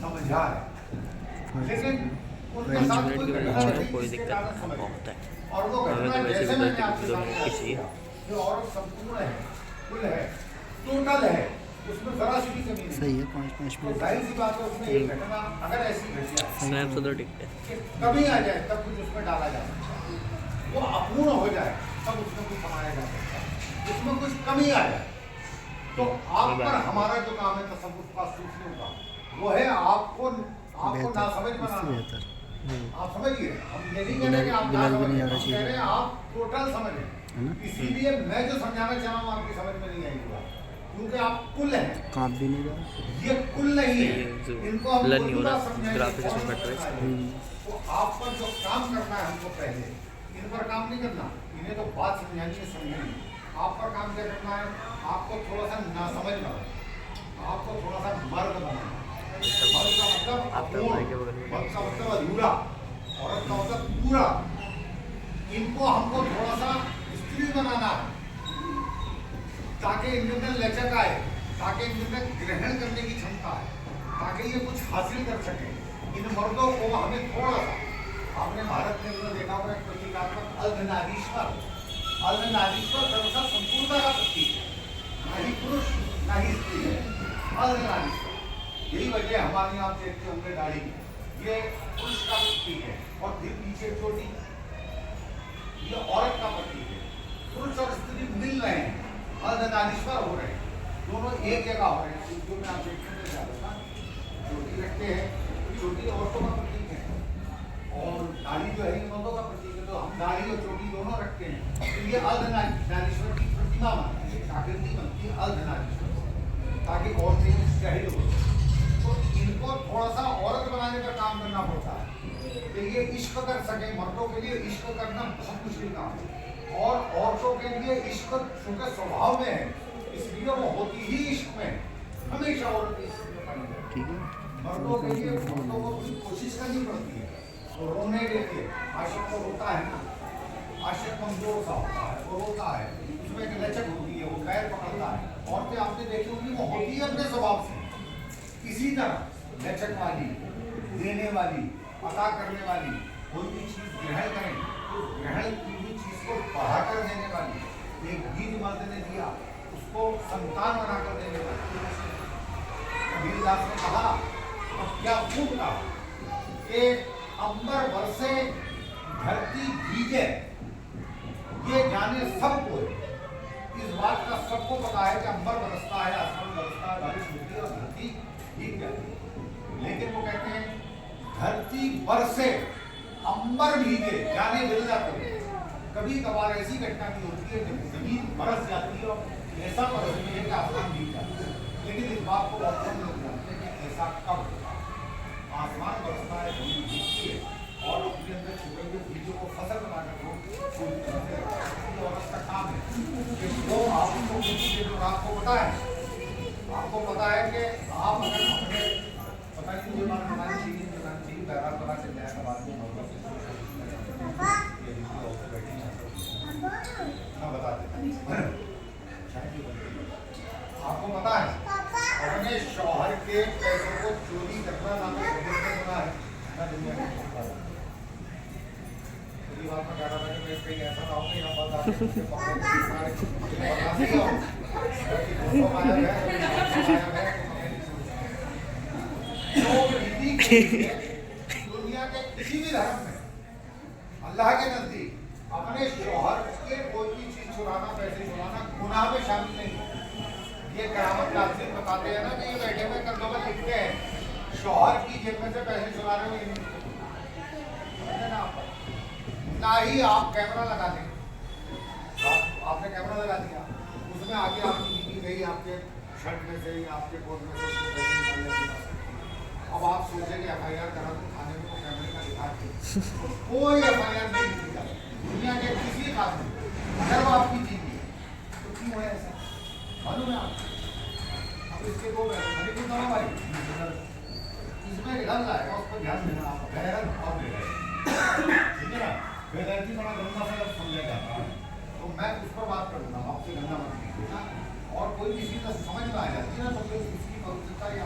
समझा है, लेकिन उनके साथ कोई दिक्कत होता है। और वो घटना जैसे मैंने आपके सामने चाहिए जो और संपूर्ण है, कुल है, टोटल है, उसमें जरा सी भी कमी नहीं। सही है, 5-5 तो मिनट जाहिर सी बात है उसमें एक घटना अगर ऐसी घट जाए स्नैप तो टिकते हैं। कि कमी आ जाए तब कुछ उसमें डाला जा सकता है, वो अपूर्ण हो जाए तब उसमें कुछ बनाया जा सकता है, उसमें कुछ कमी आ जाए तो आप पर हमारा जो काम है तसव्वुफ का सूचने का वो है आपको ना समझ बनाना। आप समझिए, हम ये नहीं कह रहे कि आप ना समझ, हम कह रहे हैं आप टोटल समझें। इसीलिए मैं जो समझाना चाह रहा हूँ आपकी समझ में नहीं आएगी बात, क्योंकि आप कुल हैं, कांप भी नहीं रहा, ये कुल नहीं है, इनको हम लर्न नहीं हो रहा समझाएंगे। ग्राफिक्स में मैट्रिक्स। तो आप पर जो काम करना है हमको पहले इन पर काम नहीं करना, इन्हें तो बात समझानी है, समझनी। आप पर काम क्या करना है, आपको थोड़ा सा ना समझ बनाना, आपको थोड़ा सा मर्द बनाना। मर्द का मतलब अपूर्ण, मर्द का मतलब अधूरा, औरत का मतलब पूरा। इनको हमको थोड़ा सा स्त्री बनाना है ताकि इनके अंदर लचक आए, ताकि इनके अंदर ग्रहण करने की क्षमता है, ताकि ये कुछ हासिल कर सके। इन मर्दों को हमें थोड़ा सा, आपने भारत के अंदर देखा होगा एक प्रतीकात्मक अर्धनारीश्वर, अर्धनारीश्वर दरअसल संपूर्णता का प्रतीक है, ना ही पुरुष ना ही स्त्री है, अर्धनारीश्वर। यही वजह हमारे यहाँ देखते होंगे दाढ़ी, ये पुरुष का प्रतीक है और फिर पीछे चोटी, ये औरत का प्रतीक है। पुरुष और स्त्री मिल रहे हैं, अर्धनारीश्वर हो रहे हैं, दोनों एक जगह हो रहे हैं। जो मैं आप देखने में जा रहा था, चोटी रखते हैं, चोटी औरतों का प्रतीक है और दाढ़ी जो है ये मर्दों का प्रतीक है, तो हम दाढ़ी और चोटी दोनों रखते हैं। तो ये अर्धनारीश्वर की प्रतिमा बनती है, आकृति बनती है अर्धनारीश्वर, ताकि औरतें शहीद हो। तो इनको थोड़ा सा औरत बनाने का काम करना पड़ता है कि ये इश्क कर सके। मर्दों के लिए इश्क करना बहुत मुश्किल काम है और औरतों के लिए इश्क चूंकि स्वभाव में है, इसलिए वो होती ही इश्क में, हमेशा औरत इश्क में बनी है। ठीक है। मर्दों के लिए मर्दों को कुछ कोशिश करनी पड़ती है, तो रोने के लिए आशिक को होता है ना, आशिक कमजोर सा होता है, वो रोता है, उसमें एक लचक होती है, वो पैर पकड़ता है। औरतें आपने देखी होंगी वो होती है अपने स्वभाव से इसी तरह लचक वाली, देने वाली, अता करने वाली, कोई भी चीज़ ग्रहण करें तो ग्रहण की हुई चीज़ को बढ़ाकर देने वाली। एक बीज मर्द ने दिया, उसको संतान बनाकर देने वाली। कबीरदास ने कहा और क्या खूब कहा कि अंबर बरसे धरती भीगे, ये जाने सबको, इस बात का सबको पता है कि अंबर बरसता है, आसमान बरसता है, बारिश होती है और धरती भीग जाती है। लेकिन वो कहते हैं धरती बरसे अंबर भीगे जाने बिरला करे। कभी कभार ऐसी घटना भी होती है जब जमीन बरस जाती है और ऐसा बरसती है कि आसमान भीग जाता है, लेकिन इस बात को बहुत कम लोग जानते हैं कि ऐसा कब होता है। आसमान बरसता है, जमीन भीगती है और उसके अंदर छुपे हुए बीजों को फसल बनाकर औरत का काम है कि वो आपको पता है, आपको पता है कि आप अगर अपने पता नहीं मुझे बात हमारी चीज़ बहरहाल पता चल जाएगा बाद में, मैं बता देता हूँ। आपको पता है अपने शौहर के पैसों को चोरी करना नाम है मैं दुनिया में बात में कह रहा था कि मैं कहीं ऐसा ना हो कि यहाँ बता दुनिया के किसी भी धर्म में अल्लाह के नजदीक अपने शौहर के कोई भी चीज चुराना, पैसे चुराना गुनाह में शामिल नहीं है। ये क़यामत का दिन बताते हैं ना कि ये बैठे हुए कर दो लिखते हैं शौहर की जेब में से पैसे चुरा रहे हो, ना ही आप कैमरा लगा दें, आपने कैमरा लगा दिया, उसमें आगे आपकी बीवी गई आपके शर्ट में से या आपके कोट में से उसको पैसे निकालने की। अब आप सोचें कि FIR करा तो थाने में तो कैमरे का दिखा के कोई FIR नहीं लिखी जाती दुनिया के किसी काम में। अगर वो आपकी जीवी है तो क्यों है ऐसा, मालूम है आपको? अब इसके दो भाई इसमें ढल जाएगा, उस पर ध्यान देना आप, गैरत और बेगैरत, ठीक है ना। बेगैरती बड़ा गंदा सा जब समझा जाता है तो मैं उस पर बात करूँगा, आपसे गंदा मत कीजिएगा। और कोई किसी का समझ में आ जाती है ना तो फिर उसकी पवित्रता या